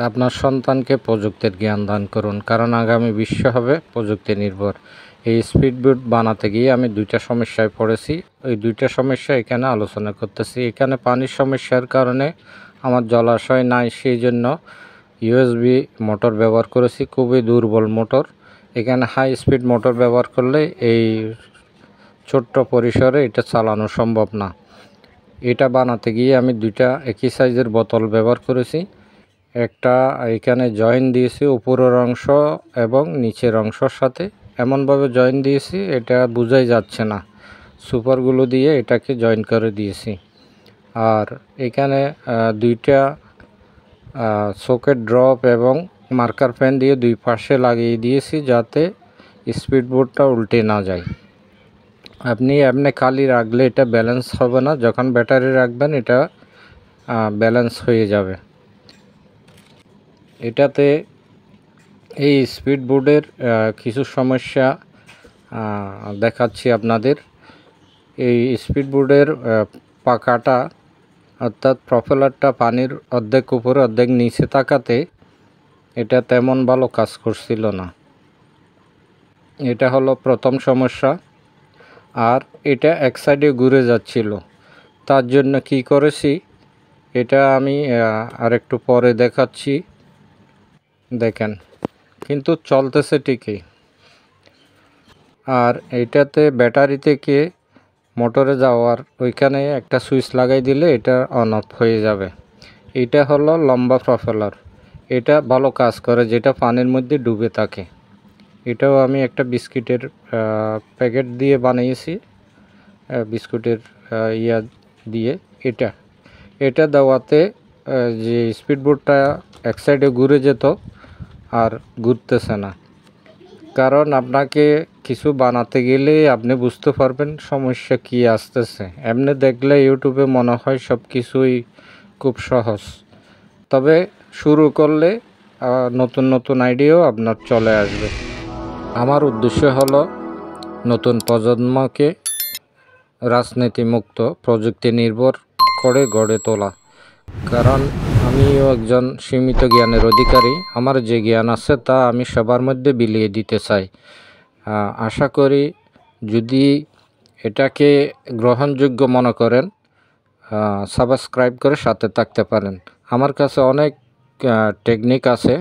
আপনার সন্তানকে প্রযুক্তির জ্ঞান দান করুন, কারণ আগামী বিশ্ব হবে প্রযুক্তি নির্ভর। এই স্পিডবোট বানাতে গিয়ে আমি দুইটা সমস্যায় পড়েছি। ওই দুইটা সমস্যা এখানে আলোচনা করতেছি। এখানে পানির সমস্যার কারণে আমার জলাশয় নাই, সেই জন্য ইউএসবি মোটর ব্যবহার করেছি, খুবই দুর্বল মোটর। এখানে হাই স্পিড মোটর ব্যবহার করলে এই ছোট্ট পরিসরে এটা চালানো সম্ভব না। এটা বানাতে গিয়ে আমি দুইটা একই সাইজের বোতল ব্যবহার করেছি। একটা এখানে জয়েন দিয়েছি উপরের অংশ এবং নিচের অংশের সাথে, এমনভাবে জয়েন দিয়েছি এটা বোঝাই যাচ্ছে না। সুপারগুলো দিয়ে এটাকে জয়েন করে দিয়েছি। আর এখানে দুইটা সকেট ড্রপ এবং মার্কার পেন দিয়ে দুই পাশে লাগিয়ে দিয়েছি যাতে স্পিডবোটটা উল্টে না যায়। আপনি এমনি খালি রাখলে এটা ব্যালেন্স হবে না, যখন ব্যাটারি রাখবেন এটা ব্যালেন্স হয়ে যাবে। এটাতে এই স্পিডবোটের কিছু সমস্যা দেখাচ্ছি আপনাদের। এই স্পিডবোটের পাকাটা অর্থাৎ প্রপেলারটা পানির অর্ধেক উপরে অর্ধেক নিচে থাকাতে এটা তেমন ভালো কাজ করছিল না। এটা হলো প্রথম সমস্যা। আর এটা এক সাইডে ঘুরে যাচ্ছিল, তার জন্য কি করেছি এটা আমি আরেকটু পরে দেখাচ্ছি। দেখেন, কিন্তু চলতেছে ঠিকই। আর এইটাতে ব্যাটারি থেকে মোটরে যাওয়ার ওইখানে একটা সুইচ লাগাই দিলে এটা অন অফ হয়ে যাবে। এটা হলো লম্বা প্রপেলার, এটা ভালো কাজ করে যেটা পানির মধ্যে ডুবে থাকে। এটাও আমি একটা বিস্কিটের প্যাকেট দিয়ে বানিয়েছি, বিস্কুটের ইয়া দিয়ে। এটা দেওয়াতে যে স্পিডবোটটা এক সাইডে ঘুরে যেত আর ঘুরতেছে না। কারণ আপনাকে কিছু বানাতে গেলে আপনি বুঝতে পারবেন সমস্যা কি আসতেছে। এমনি দেখলে ইউটিউবে মনে হয় সব কিছুই খুব সহজ, তবে শুরু করলে নতুন নতুন আইডিয়াও আপনার চলে আসবে। আমার উদ্দেশ্য হলো নতুন প্রজন্মকে রাজনীতিমুক্ত প্রযুক্তি নির্ভর করে গড়ে তোলা। কারণ আমিও একজন সীমিত জ্ঞানের অধিকারী, আমার যে জ্ঞান আছে তা আমি সবার মধ্যে বিলিয়ে দিতে চাই। আশা করি যদি এটাকে গ্রহণযোগ্য মনে করেন সাবস্ক্রাইব করে সাথে থাকতে পারেন। আমার কাছে অনেক টেকনিক আছে